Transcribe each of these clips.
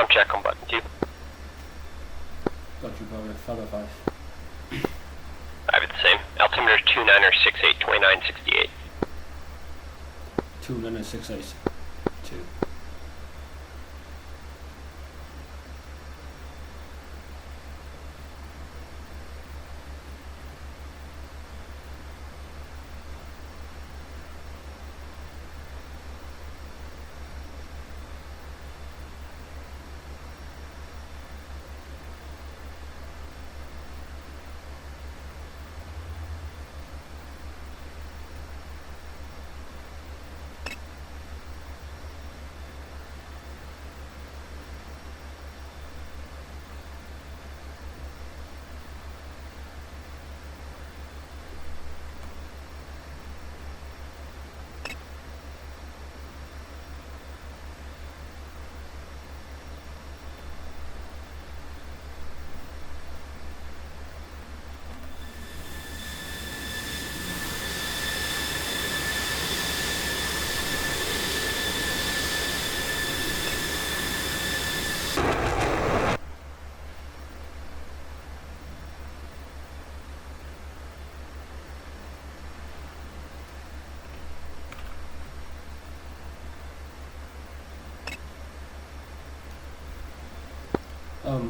Ground check on button 2. Got you, brother. 505. I have it the same. Altimeter is 2968, 2968. 2968. 2.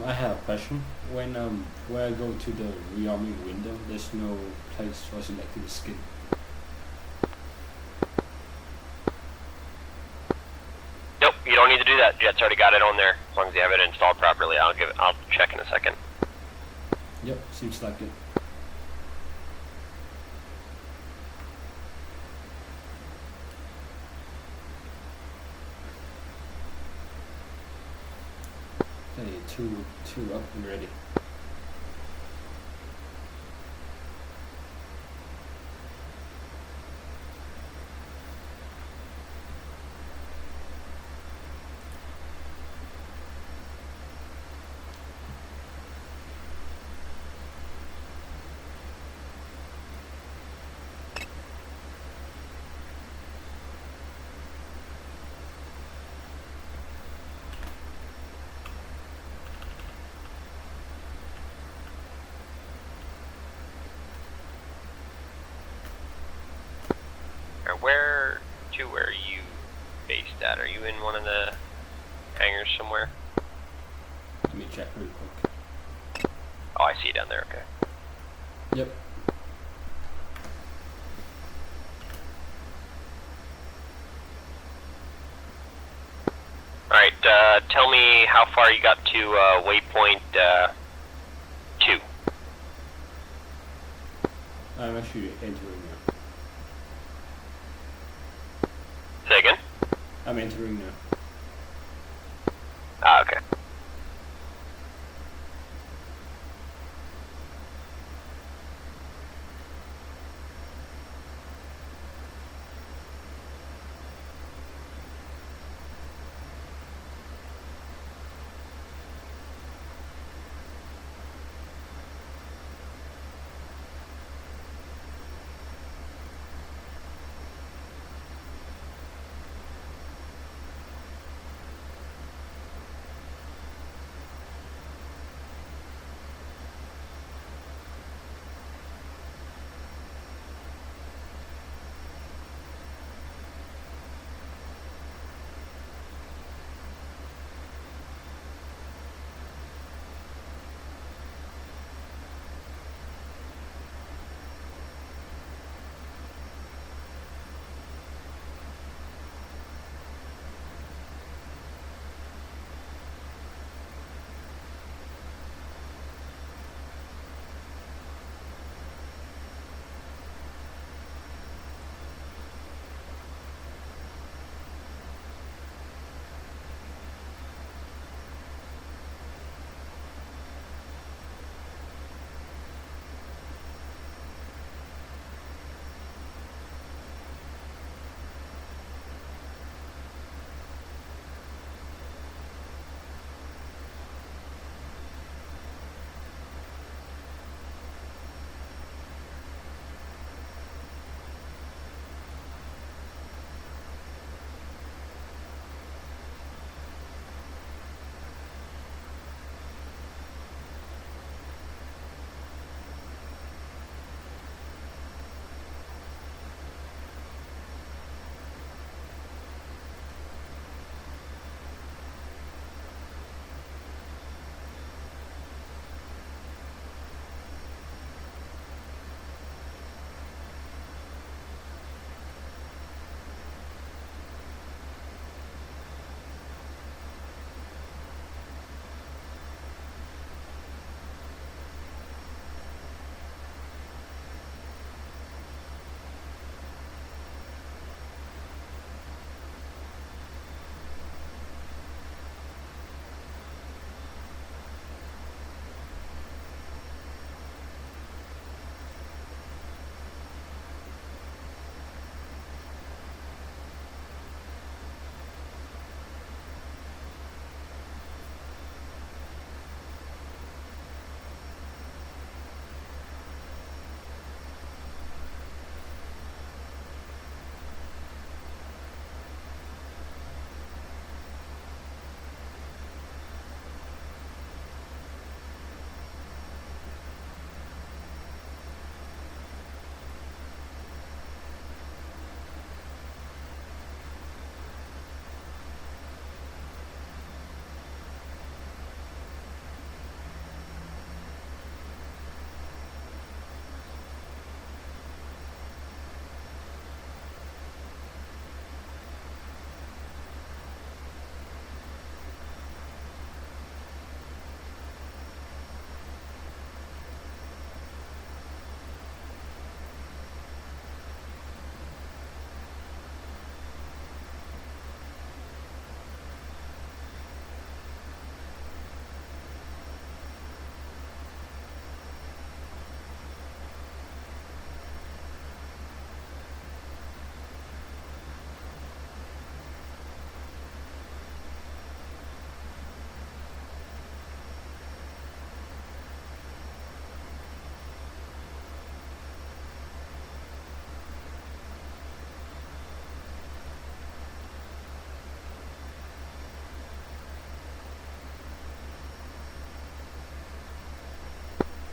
I have a question. When I go to the rearming window, there's no place for selecting the skin. Nope, you don't need to do that. Jet's already got it on there. As long as you have it installed properly, I'll check in a second. Yep, seems like it. Okay, two up and ready. Where are you based at? Are you in one of the hangars somewhere? Let me check real quick. Oh, I see you down there, okay. Yep. Alright, tell me how far you got to waypoint 2. I'm actually entering now. Say again? I'm entering now. Ah, okay.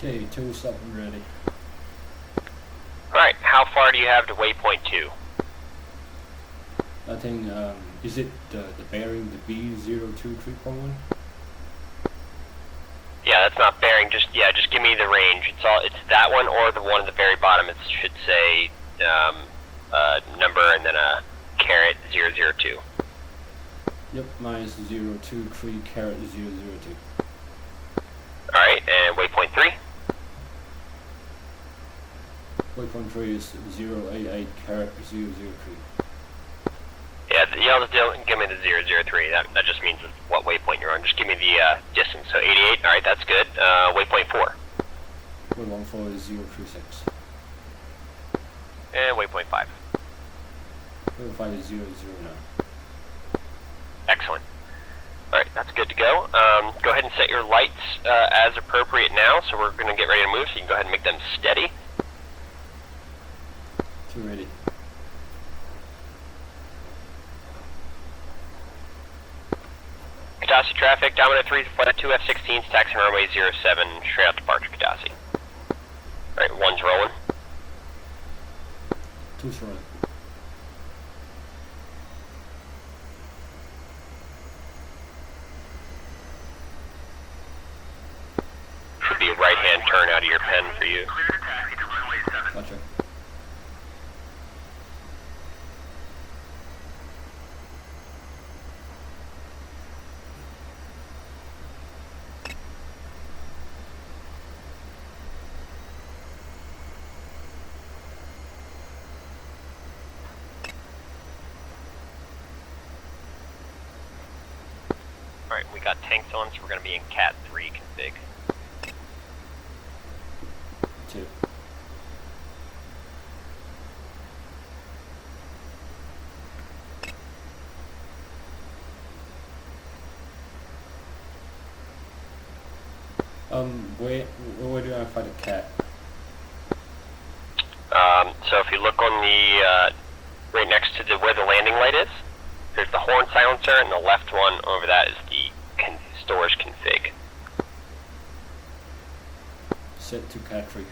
Okay, tools up and ready. Alright, how far do you have to waypoint 2? I think, is it the bearing, the B023.1? Yeah, that's not bearing, just give me the range. It's that one or the one at the very bottom. It should say number and then a caret 002. Yep, mine is 023 caret 002. Alright, and waypoint 3? Waypoint 3 is 088 caret 003. Yeah, just give me the 003. That just means what waypoint you're on. Just give me the distance. So 88, alright, that's good. Waypoint 4. Waypoint 4 is 036. And waypoint 5. Waypoint 5 is 009. Excellent. Alright, that's good to go. Go ahead and set your lights as appropriate now, so we're going to get ready to move, so you can go ahead and make them steady. Too ready. Kataси traffic, Domino 3, flight 2 F-16s, taxi runway 07, straight out departure, Katasi. Alright, 1's rolling. 2's rolling. Should be a right-hand turn out of your pen for you. Gotcha. Alright, we got tanks on, so we're going to be in Cat 3 config. 2. Where do I find a cat? So if you look on the, right next to where the landing light is, there's the horn silencer, and the left one over that is the storage config. Set to cat 3.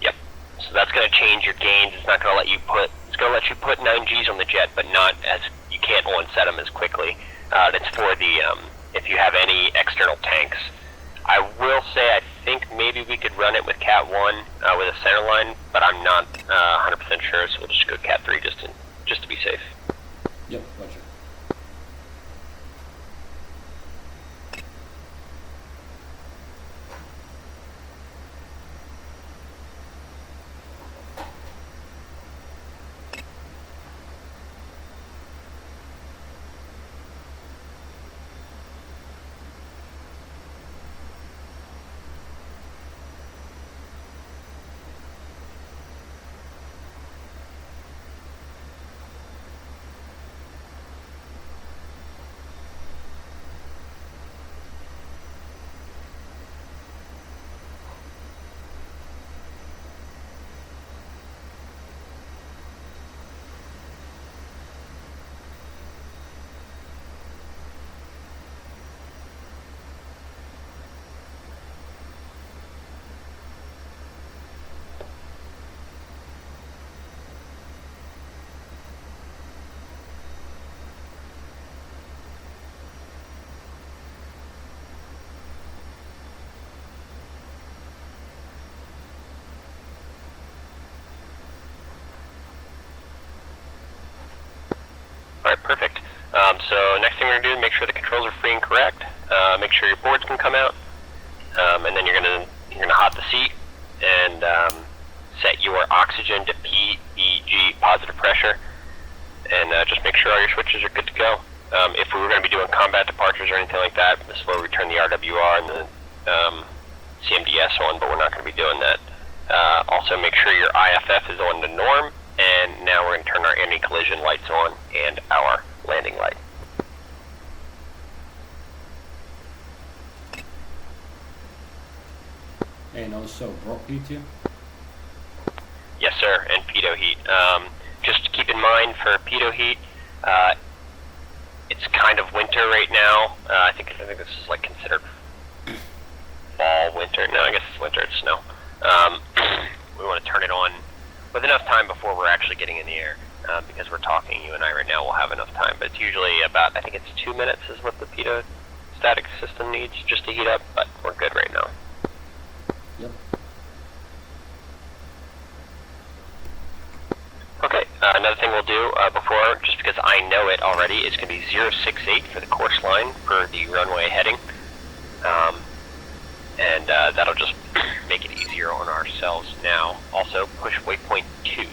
Yep. So that's going to change your gains. It's not going to let you put, it's going to let you put 9Gs on the jet, but not as, you can't onset them as quickly. That's for the, if you have any external tanks. I will say I think maybe we could run it with Cat 1 with a center line, but I'm not 100% sure, so we'll just go Cat 3 just to be safe. Yep, gotcha. Alright, perfect. So next thing we're going to do is make sure the controls are free and correct. Make sure your boards can come out. And then you're gonna hot the seat and set your oxygen to PEG, positive pressure. And just make sure all your switches are good to go. If we were going to be doing combat departures or anything like that, this is where we turn the RWR and the CMDS on, but we're not going to be doing that. Also make sure your IFF is on the norm, and now we're going to turn our anti-collision lights on and our landing light. And also Brock heat here. Yes, sir, and pitot heat. Just keep in mind for pitot heat, it's kind of winter right now. I think this is like considered fall, winter. No, between you and I right now, we'll have enough time. But it's usually about, I think it's 2 minutes is what the pitot static system needs just to heat up, but we're good right now. Yep. Okay, another thing we'll do before, just because I know it already, is going to be 068 for the course line for the runway heading. And that'll just make it easier on ourselves now. Also, push waypoint 2.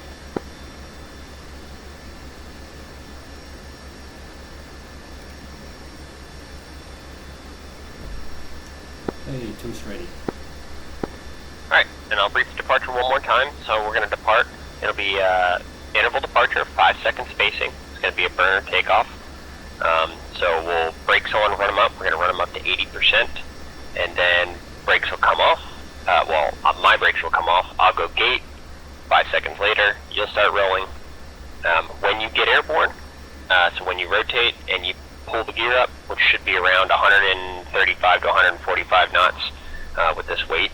Hey, two's ready. Alright, and I'll brief the departure one more time. So we're going to depart. It'll be interval departure, 5 second spacing. It's going to be a burner takeoff. So we'll brakes on, run them up. We're going to run them up to 80%. And then brakes will come off. My brakes will come off. I'll go gate. 5 seconds later, you'll start rolling. When you get airborne, so when you rotate and you pull the gear up, which should be around 135 to 145 knots with this weight.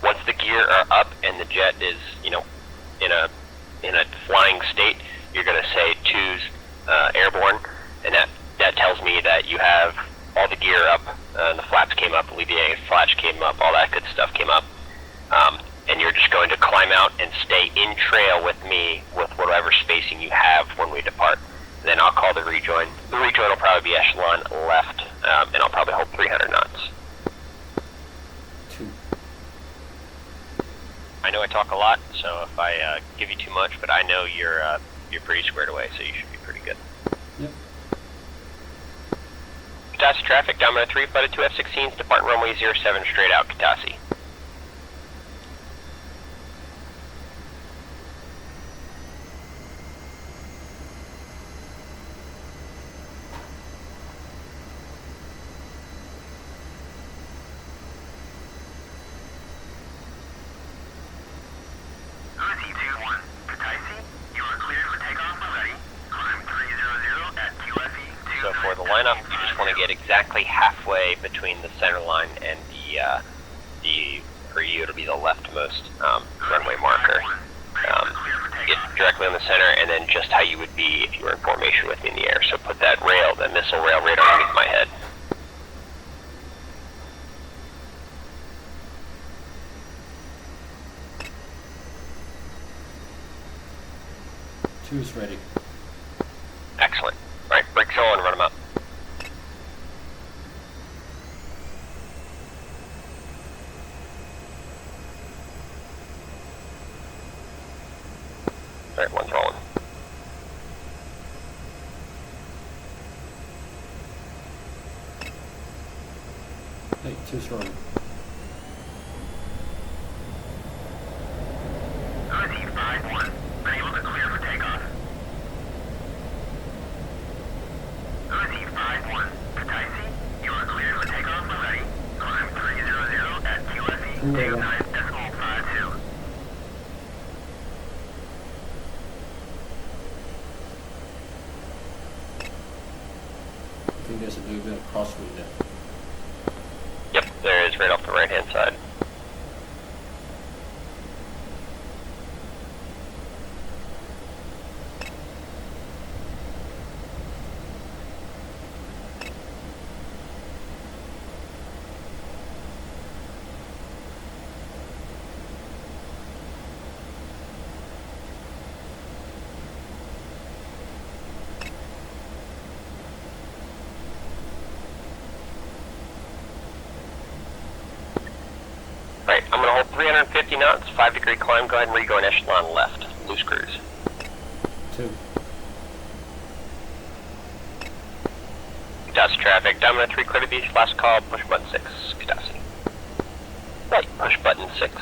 Once the gear are up and the jet is, in a flying state, you're going to say 2's airborne, and that tells me that you have all the gear up, the flaps came up, the leading flash came up, all that good stuff came up, and you're just going to climb out and stay in trail with me with whatever spacing you have when we depart. Then I'll call the rejoin. The rejoin will probably be echelon left, and I'll probably hold 300 knots. 2. I know I talk a lot, so if I give you too much, but I know you're pretty squared away, so you should be pretty good. Yep. Katasi traffic, Domino 3, flight of 2 F-16s, depart runway 07 straight out, Katasi. So for the lineup, you just want to get exactly halfway between the center line and for you it'll be the leftmost runway marker. Get directly on the center, and then just how you would be if you were in formation with me in the air. So put that missile rail right underneath my head. Two's ready. Excellent. Alright, brakes on, run them up. Alright, one's rolling. Hey, two's rolling. Receive 5-1. Unable to clear for takeoff. Receive 5-1. Kataisi, you are cleared for takeoff when ready. Climb 300 at QFE 29.52. I think there's a little bit of crosswind there. Yep, there is right off the right hand side. Right, I'm going to hold 350 knots, 5-degree climb, go ahead and re-go in echelon left, loose cruise. 2. Katasi traffic, Domino 3, clear to beach, last call, push button 6, Katasi. Right, push button 6.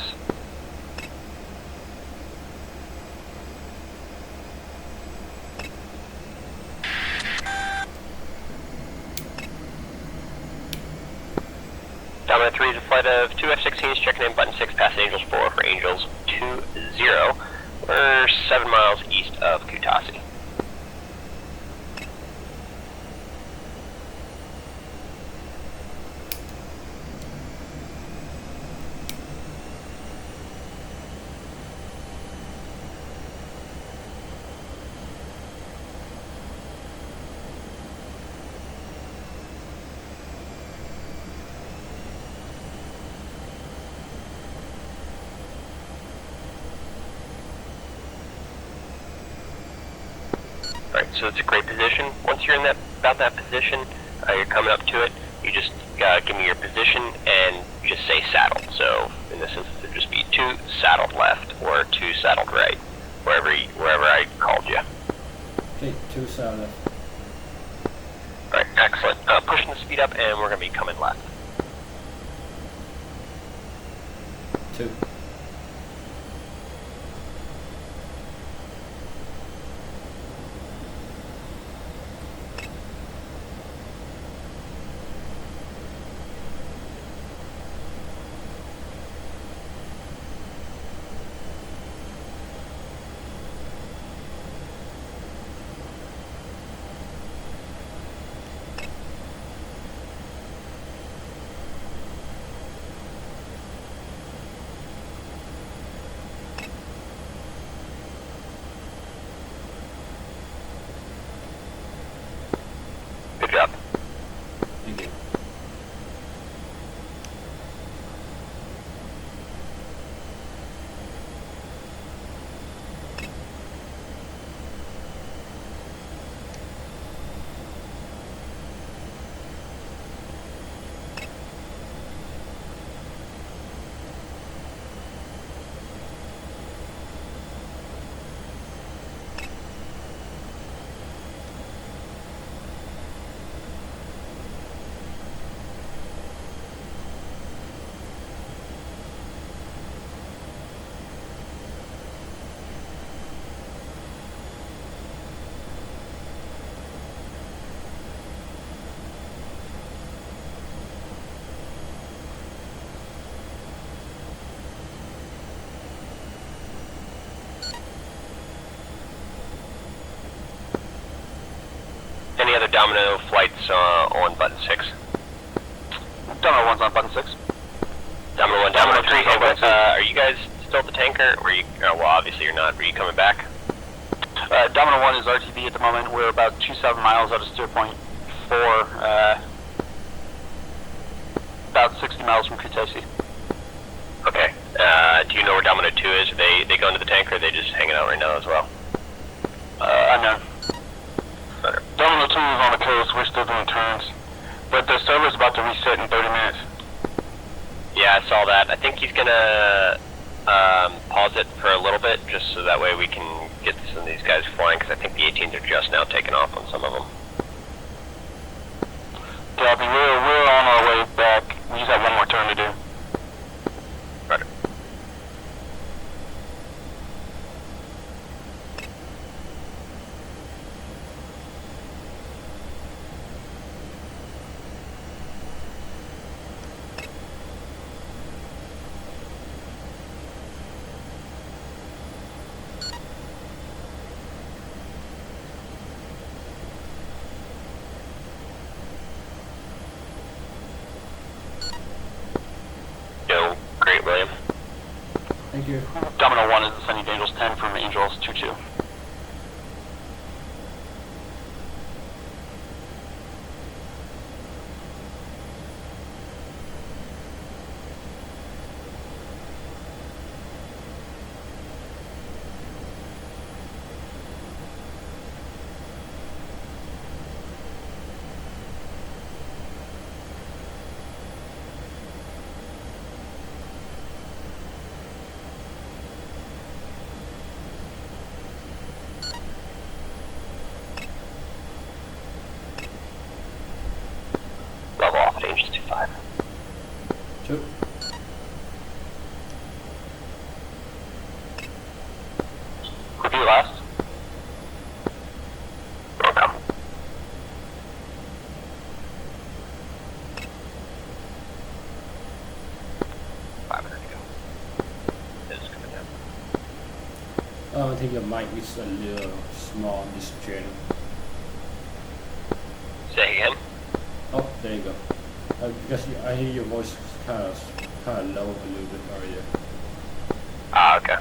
Domino 3 is a flight of 2 F-16s, checking in button 6 past Angels 4 for Angels 2-0. We're 7 miles east of Kutaisi. Alright, so it's a great position. Once you're in about that position, you're coming up to it, you just give me your position and just say saddle. So in this instance, it'd just be 2 saddled left or 2 saddled right, wherever I called you. Okay, 2 saddle left. Alright, excellent. Pushing the speed up, and we're going to be coming left. 2. Good job. Thank you. Any other Domino flights on button 6? Domino 1's on button 6. Domino 1, Domino 3, hey, what, are you guys still at the tanker? Or are you, well, obviously you're not. Were you coming back? Domino 1 is RTB at the moment. We're about 27 miles out of steer point 4, about 60 miles from Kutaisi. Okay. Do you know where Domino 2 is? Are they going to the tanker, or are they just hanging out right now as well? Unknown. Okay. Domino 2 is on the coast. We're still doing turns. But the server's about to reset in 30 minutes. Yeah, I saw that. I think he's gonna pause it for a little bit, just so that way we can get some of these guys flying, because I think the 18s are just now taking off on some of them. Copy. We're on our way back. We just have one more turn to do. Right. Yo, great, William. Thank you. Domino 1 is ascending to Angels 10 from Angels 2-2. Level off at Angels 2-5. 2. Repeat last. Welcome. I think your mic is a little small on this channel. Say again? Oh, there you go. Because I hear your voice kind of low a little bit earlier. Ah, okay.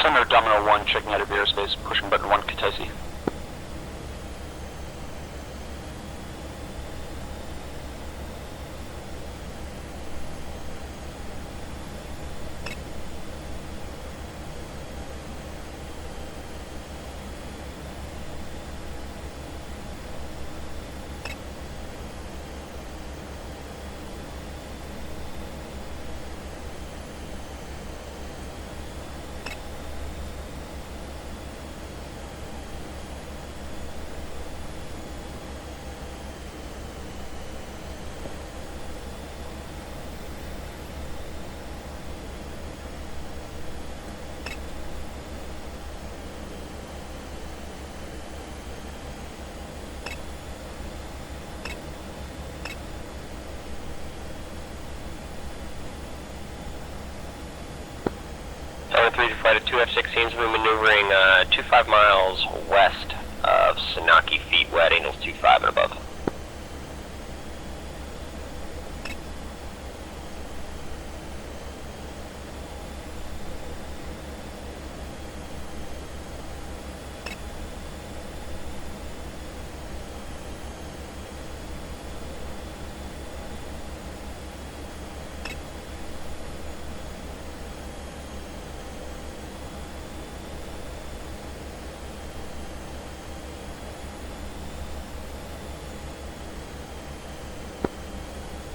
Center Domino 1 checking out of airspace, pushing button 1 Kataisi. Tower 3 to flight of 2 F-16s, we're maneuvering 25 miles west of Sanaki, feet wet, angles 25 and above.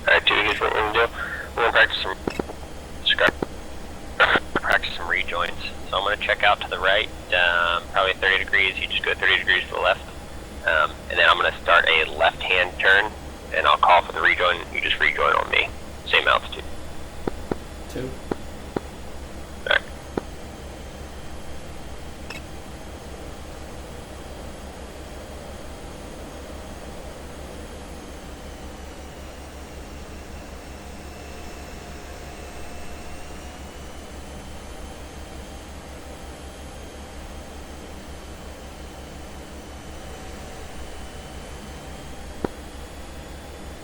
Alright, 2, here's what we're going to do. We're going to practice some rejoins. So I'm going to check out to the right, probably 30 degrees. You just go 30 degrees to the left. And then I'm going to start a left-hand turn, and I'll call for the rejoin. You just rejoin on me. Same altitude. 2. Alright.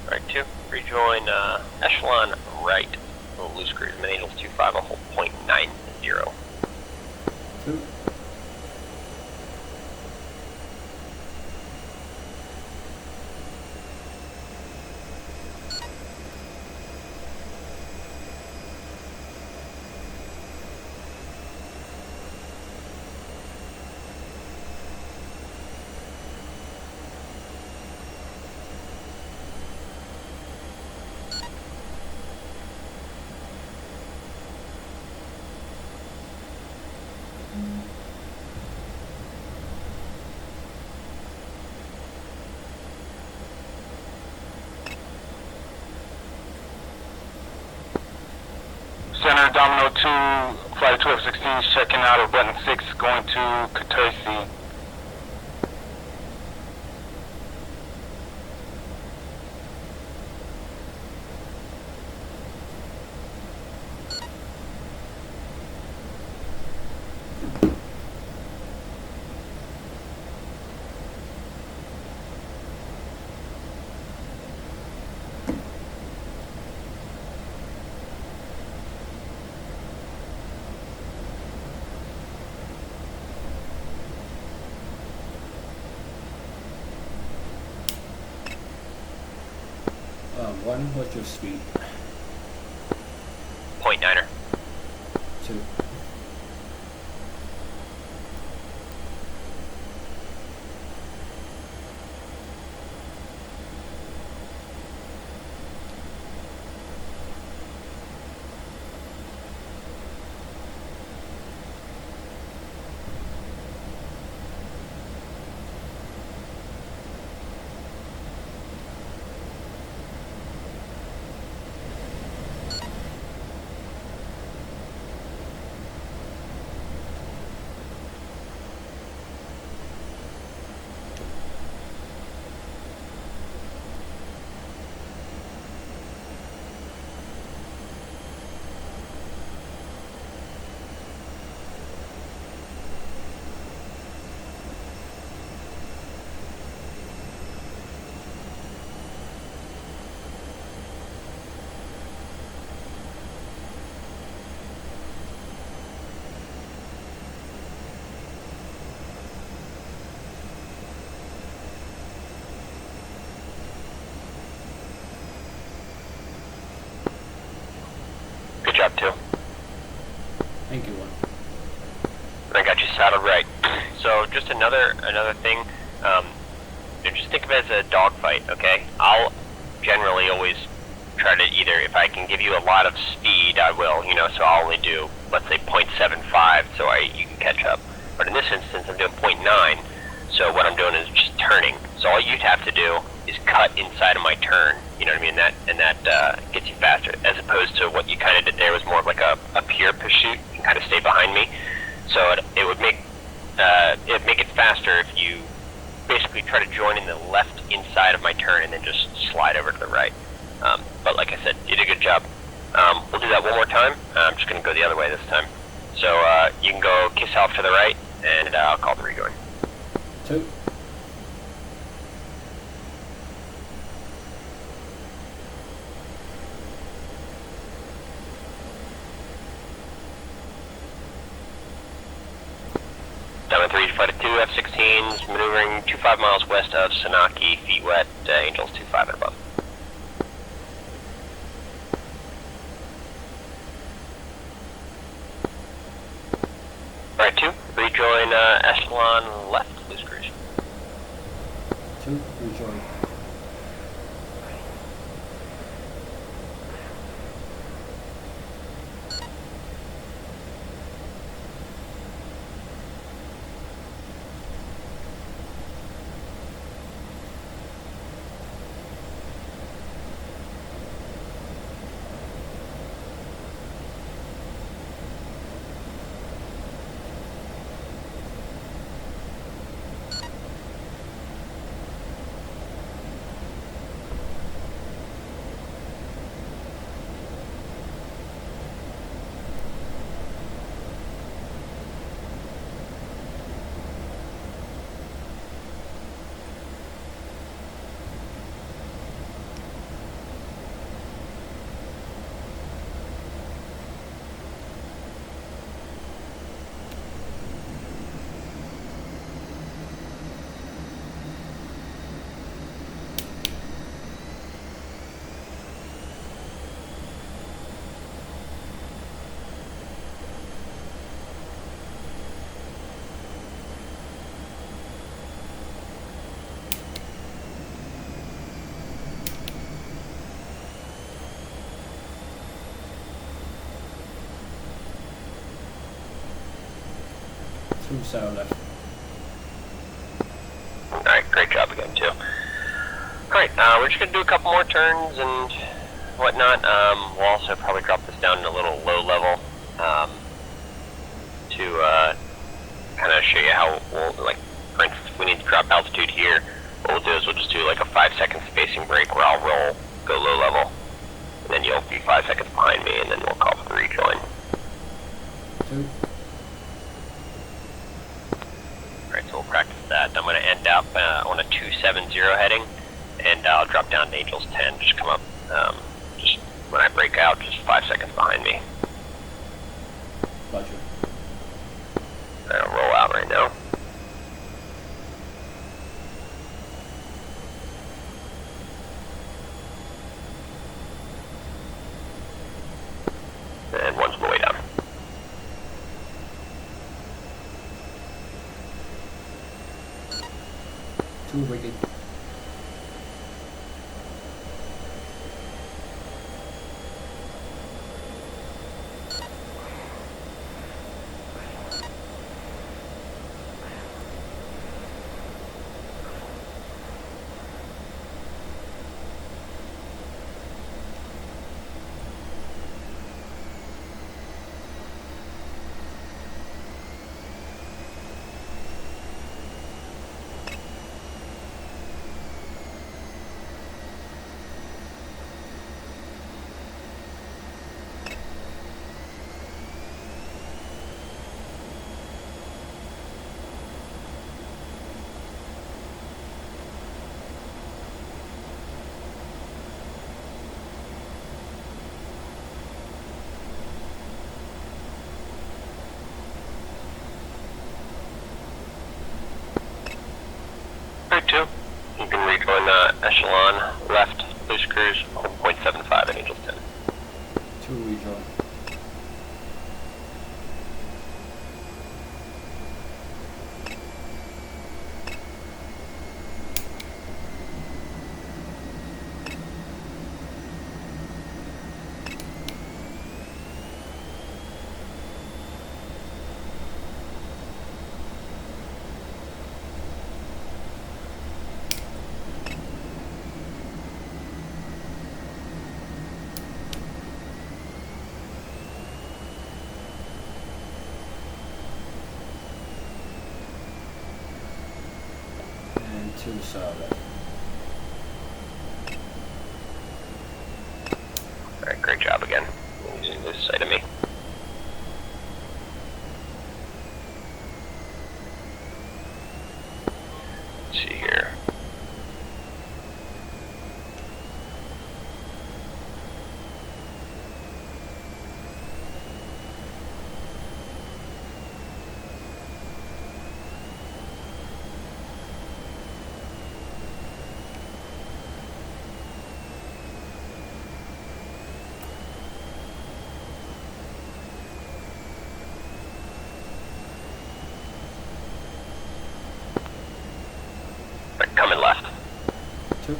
Alright, 2, rejoin echelon right, loose cruise, angles 25, a whole .90. 2. Center Domino 2, flight of 2 F-16s checking out of button 6, going to Kataisi. One, what's your speed? .9er. 2. job, too. Thank you, one. I got you saddled right. So just another thing, just think of it as a dogfight, okay? I'll generally always try to either, if I can give you a lot of speed, I will, so I'll only do, let's say 0.75 so you can catch up. But in this instance, I'm doing 0.9, so what I'm doing is just turning. So all you'd have to do is cut inside of my turn, you know what I mean? And that gets you faster, as opposed to what you kind of did there was more of like a pure pursuit and kind of stay behind me. So it would make it faster if you basically try to join in the left inside of my turn and then just slide over to the right. But like I said, you did a good job. We'll do that one more time. I'm just going to go the other way this time. So you can go kiss off to the right, and I'll call the rejoin. 2. Diamond 3, flight of 2, F-16s, maneuvering 25 miles west of Sanaki, feet wet, Angels 25 and above. Alright, 2, rejoin Echelon left, loose cruise. 2, rejoin. Sail left. Alright, great job again, too. Alright, we're just going to do a couple more turns and whatnot. We'll also probably drop this down in a little low level to kind of show you how we'll, like, for instance, if we need to drop altitude here, what we'll do is we'll just do like a 5-second spacing break where I'll roll, go low level, and then you'll be 5 seconds behind me, and then we'll call for the rejoin. 2. Alright, so we'll practice that. I'm going to end up on a 270 heading, and I'll drop down to Angels 10, just come up, just when I break out, just 5 seconds behind me. Roger. I'll roll out right now. And one's on the way down. Two wicket. Two. You can rejoin Echelon left, loose cruise, 1.75 at Angels 10. 2 rejoin. to left. Alright, great job again. Using this side of me. Let's see here. Right, coming left. 2.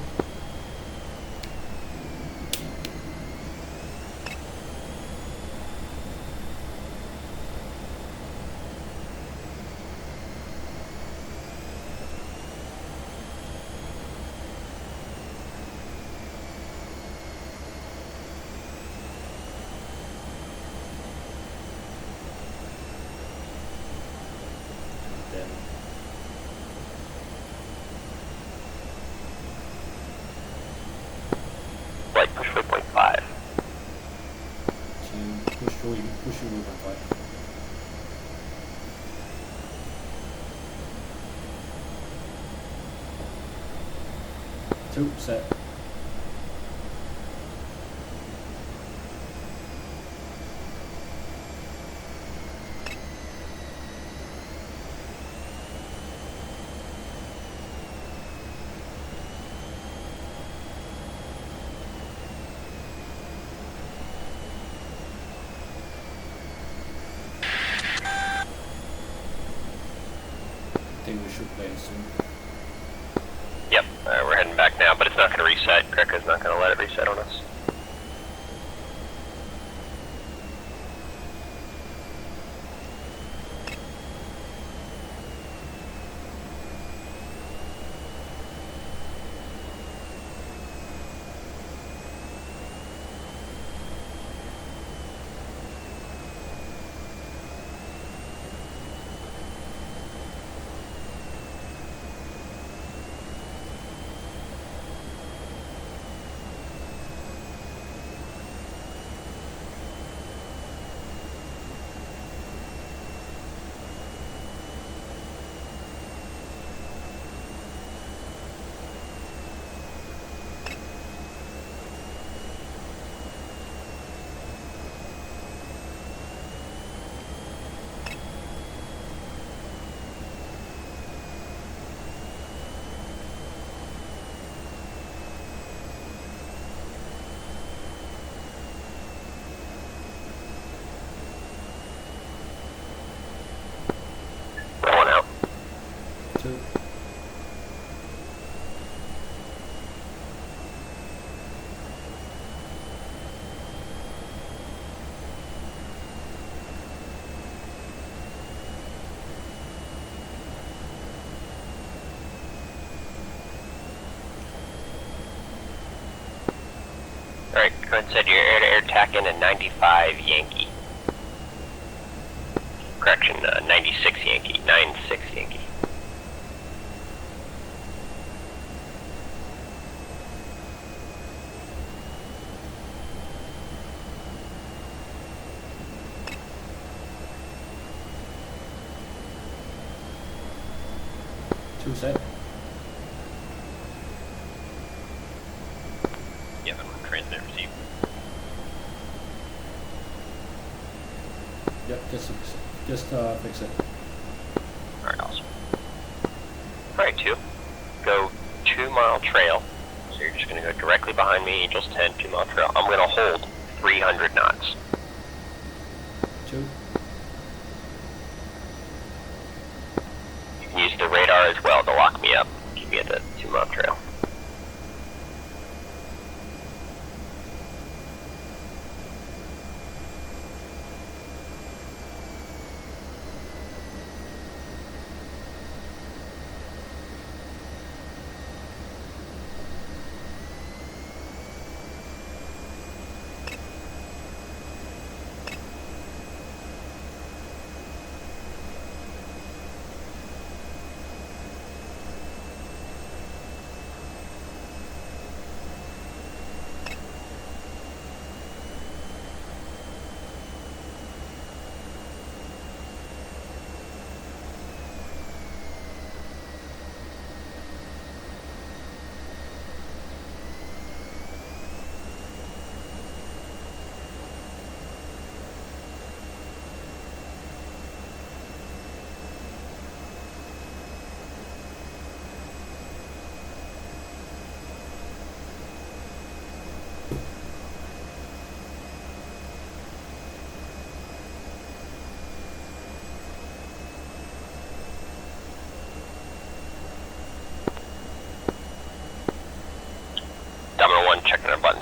Then Right, push 4.5. to push through 1.5. Two, set. I think we should play soon. Yep, we're heading back now, but it's not going to reset. Greca's not going to let it reset on us. Rolling out. 2. Alright, go ahead and set your air-to-air tack in at 95 Yankee. Correction, 96 Yankee. 96 Yankee. Two, set. Yep, I'm transmit receive. Yep, just fix it. Alright, awesome. Alright, 2. Go 2 mile trail. So you're just going to go directly behind me, Angels 10, 2 mile trail. I'm going to hold 300 knots. 2. You can use the radar as well to lock me up. Keep me at the 2 mile trail.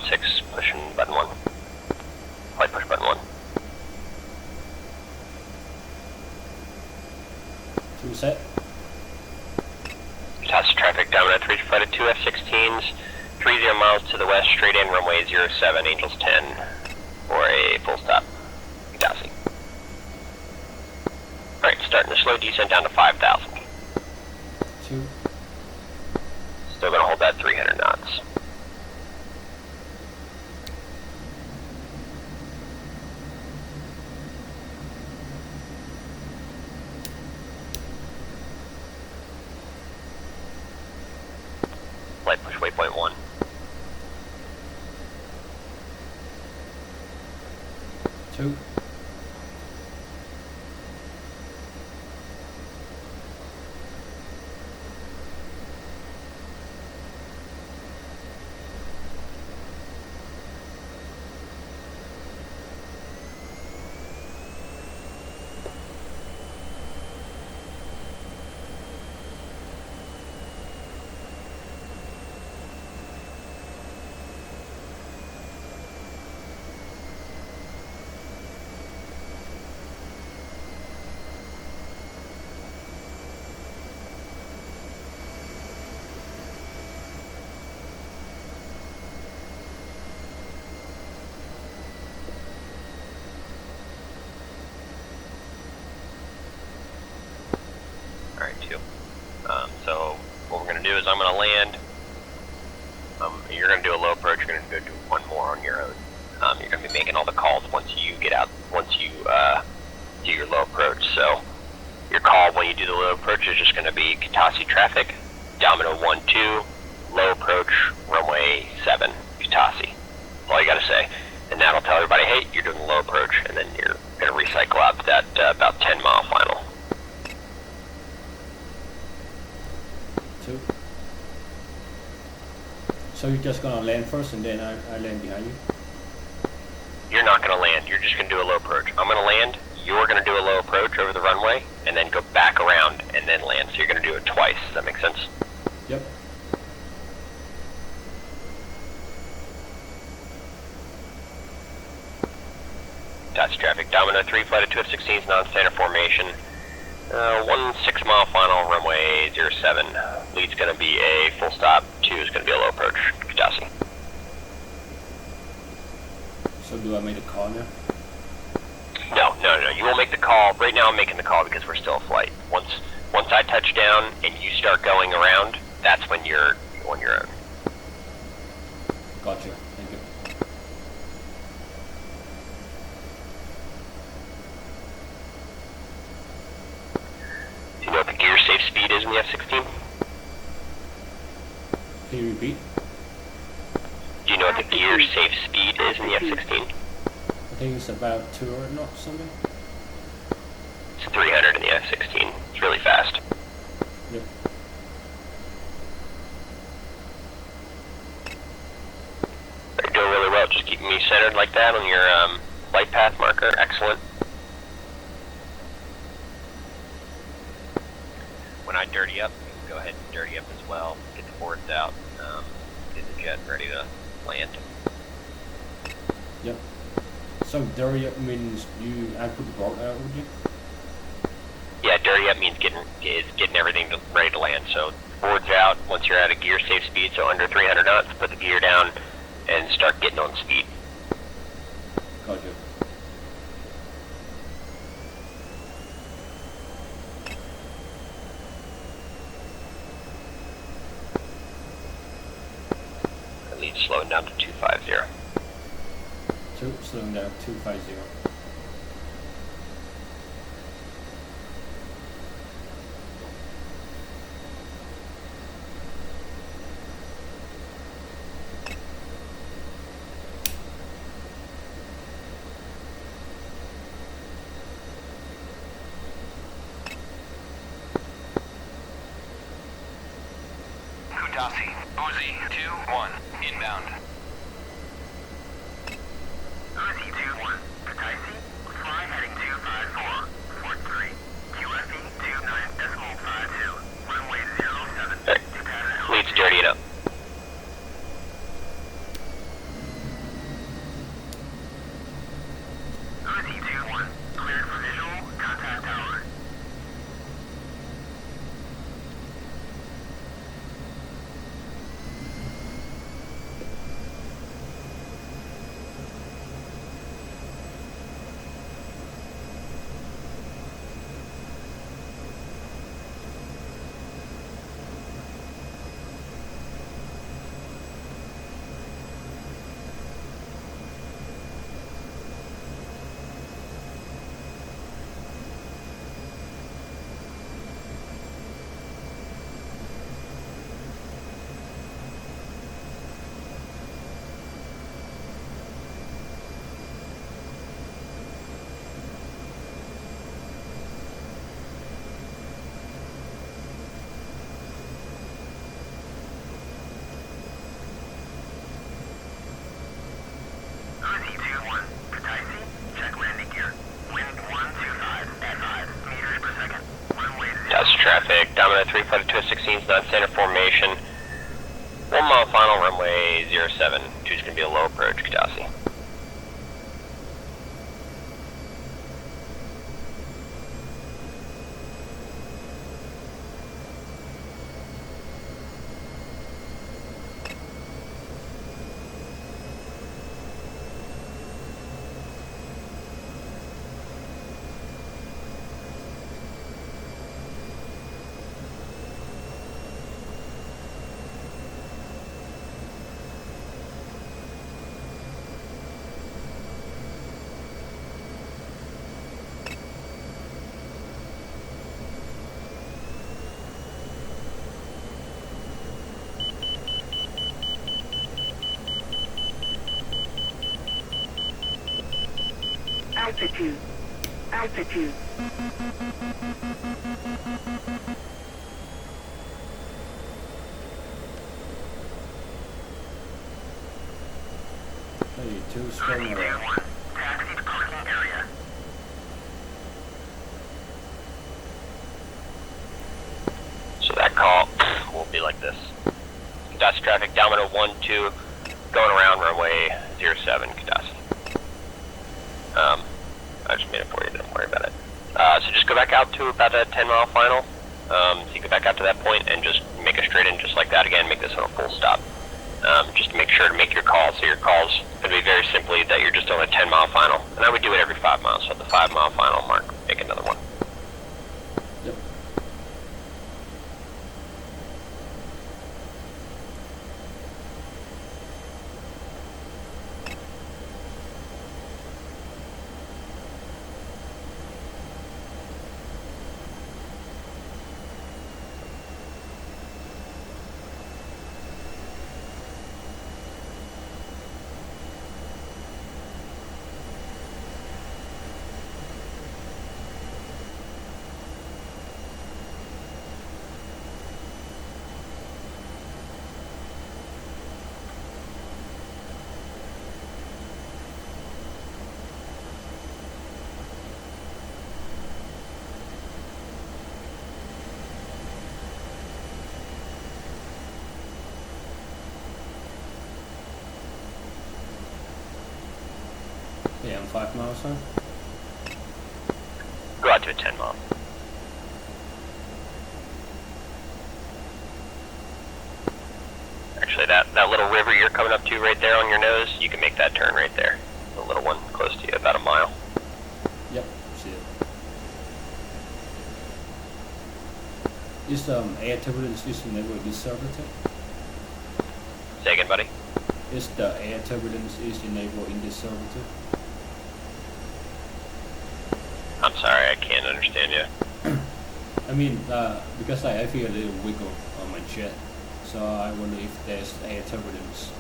6, pushing button 1. Flight push button 1. 2 set. Toss traffic, Domino 3, flight of 2 F-16s, 30 miles to the west, straight in, runway 07, Angels 10, for a full stop. Kitasi. Alright, starting the slow descent down to 5,000. 2. Still gonna hold that 300 knots. Flight push waypoint 1. 2. Alright, 2. So what we're going to do is I'm going to land. You're going to do a low approach. You're going to go do one more on your own. You're going to be making all the calls once you get out, once you do your low approach. So your call when you do the low approach is just going to be Kitasi traffic, Domino 1-2, low approach, runway 7, Kitasi. That's all you got to say. And that'll tell everybody, hey, you're doing the low approach, and then you're going to recycle out to that about 10-mile final. 2. So you're just gonna land first and then I land behind you? You're not going to land. You're just going to do a low approach. I'm going to land. You're going to do a low approach over the runway, and then go back around and then land. So you're going to do it twice. Does that make sense? Yep. That's traffic. Domino 3, flight of 2 F-16s, non-standard formation. 1 6-mile final, runway 07. Lead's going to be a full stop. 2 is going to be a low approach. Kitasi. So do I make a call now? No. You won't make the call. Right now I'm making the call because we're still a flight. Once I touch down and you start going around, that's when you're on your own. Gotcha. Thank you. Do you know what the gear safe speed is in the F-16? Can you repeat? Do you know what the gear safe speed is in the F-16? I think it's about 200 knots something. It's 300 in the F-16. It's really fast. Yep. You're doing really well. Just keeping me centered like that on your flight path marker. Excellent. When I dirty up, you can go ahead and dirty up as well. Get the boards out. Get the jet ready to land. Yep. So dirty up means I put the board out with you? Yeah, dirty up means getting everything ready to land. So boards out once you're at a gear safe speed, so under 300 knots, put the gear down and start getting on speed. Gotcha. That leads slowing down to 250. 2, slowing down 250. Kudasi, Uzi 2-1, inbound. Uzi 2-1, Kutaisi, fly heading 254, Fort 3, QFE 29.52, runway 07, Leads dirty it up. Domino 3, flight of 216 is non-standard formation. 1 mile final, runway 07. 2 is going to be a low approach, Katasi. Altitude. Altitude. Hey, 2 strong Earth around. 1, taxi to parking area. So that call will be like this. Katasi traffic, Domino 1-2, going around runway 07, Katasi. I just made it for you, don't worry about it. So just go back out to about a 10 mile final. So you go back out to that point and just make a straight in just like that again, make this on a full stop. Just to make sure to make your calls. So your calls going to be very simply that you're just on a 10 mile final. And I would do it every 5 miles. So at the 5 mile final mark, make another one. Yep. Yeah, I'm 5 miles, huh? Go out to a 10 mile. Actually, that little river you're coming up to right there on your nose, you can make that turn right there. The little one close to you, about a mile. Yep, see it. Is air turbulence is enabled in this servitude? Say again, buddy. Is the air turbulence is enabled in this servitude? I'm sorry, I can't understand you. I mean, because I feel a little wiggle on my jet, so I wonder if there's air turbulence.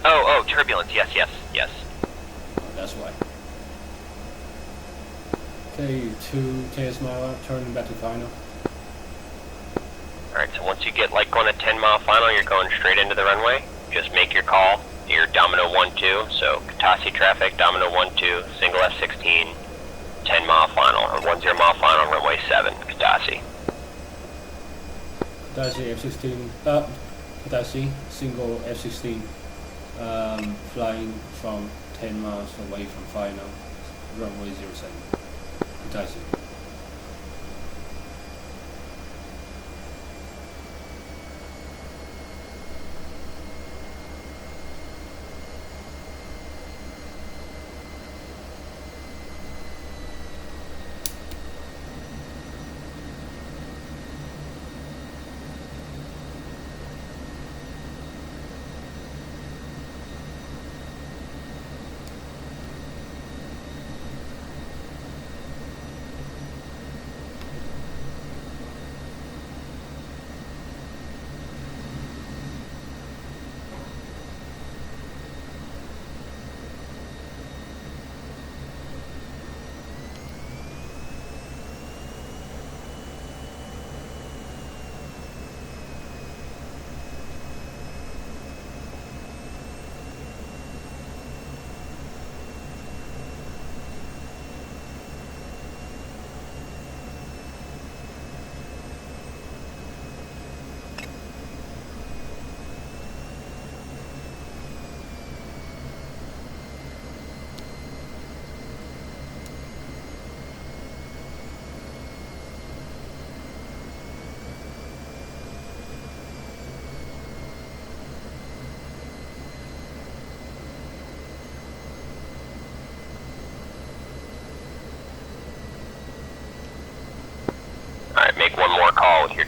Oh, turbulence, yes. Oh, that's why. Okay, 2 KS mile out, turning back to final. Alright, so once you get like on a 10 mile final, you're going straight into the runway. Just make your call. Your Domino 1-2, so Katasi traffic, Domino 1-2, single F-16, 10 mile final, or 10 mile final, runway 7, Katasi. Katasi F-16, Katasi, single F-16, flying from 10 miles away from final, runway 07, Katasi.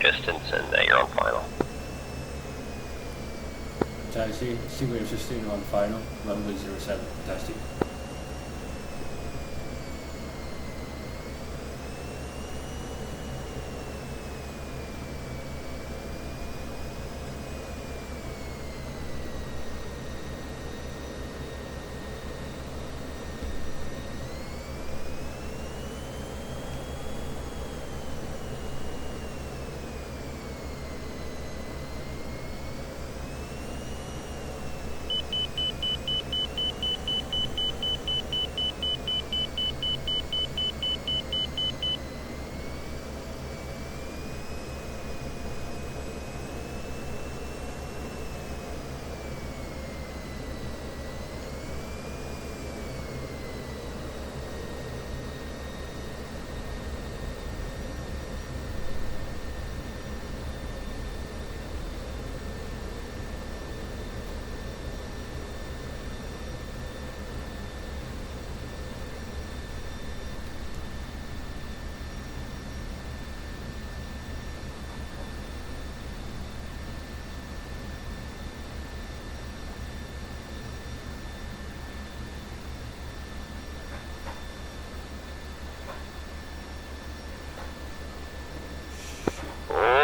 your distance and that you're on final. Taxi, Stingray 16 on final, runway 07, fantastic.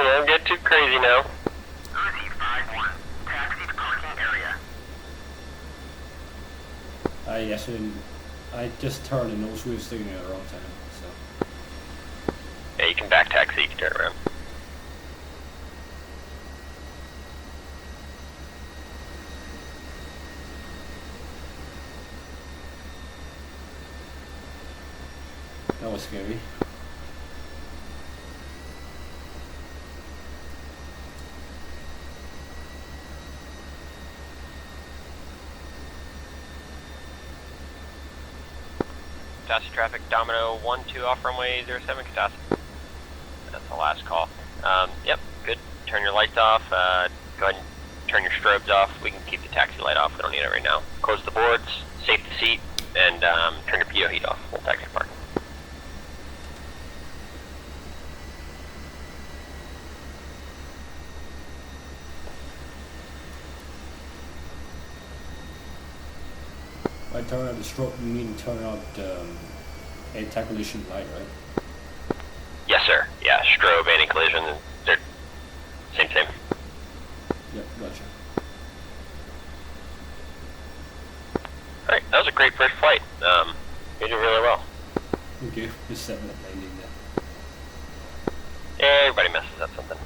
Don't get too crazy now. Uzi 5-1. Taxi to parking area. I just turned and those wheels sticking at the wrong time, so. Yeah, you can back taxi, you can turn around. That was scary. Catastrophe traffic, Domino 1-2 off runway 07, catastrophe. That's the last call. Yep, good. Turn your lights off. Go ahead and turn your strobes off. We can keep the taxi light off. We don't need it right now. Close the boards, safe the seat, and turn your PO heat off. We'll taxi park. I turn out the strobe, you mean turn out anti-collision light, right? Yes, sir. Yeah, strobe, anti-collision, they're same. Yep, gotcha. Alright, that was a great first flight. You did really well. Okay, just set that landing there. Everybody messes up something.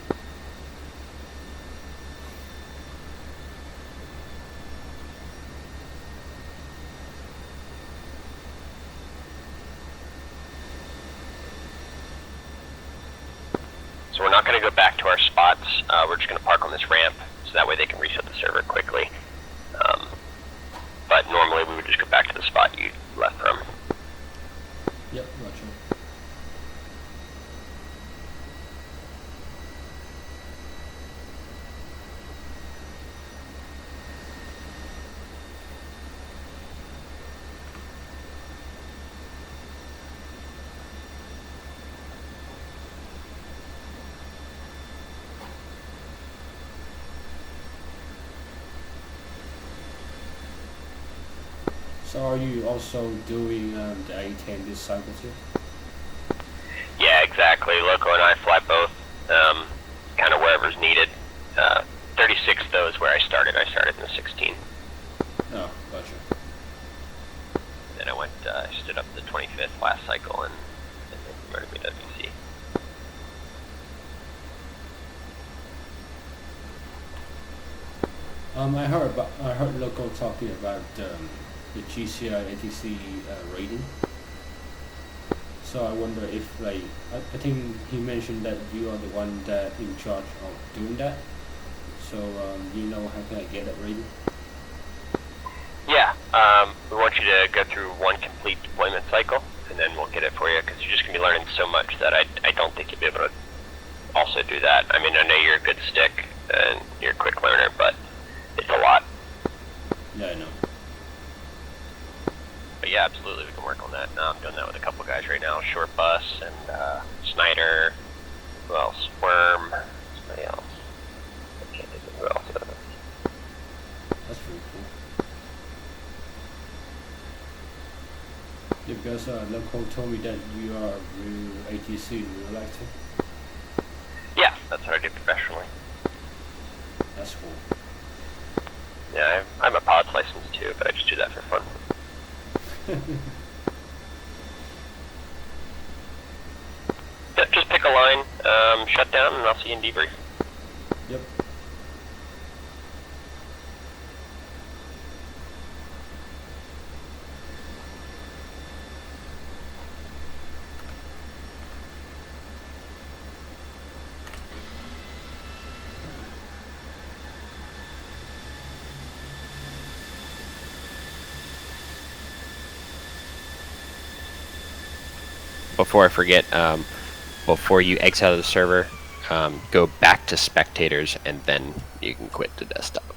So we're not going to go back to our spots. We're just going to park on this ramp, so that way they can reset the server quickly. But normally we would just go back to the spot you left from. Yep, gotcha. So are you also doing the A10 this cycle too? Yeah, exactly. Loco and I fly both, kind of wherever's needed. 36 though is where I started. I started in the 16. Oh, gotcha. Then I went, stood up the 25th last cycle and then promoted me to WC. I heard Loco talking about the GCI ATC rating. So I wonder if, like, I think he mentioned that you are the one that in charge of doing that. So you know how can I get that rating? Yeah, we want you to go through one complete deployment cycle, and then we'll get it for you, because you're just going to be learning so much that I don't think you'll be able to also do that. I mean, I know you're a good stick, and you're a quick learner, but it's a lot. Yeah, I know. But yeah, absolutely, we can work on that. Now I'm doing that with a couple guys right now. Short Bus and Snyder, who else? Worm, Because local told me that you are a real ATC in real life too. Yeah, that's what I do professionally. That's cool. Yeah, I'm a pilot's license too, but I just do that for fun. Yeah, just pick a line, shut down, and I'll see you in debrief. Yep. Before I forget, before you exit out of the server, go back to spectators and then you can quit the desktop.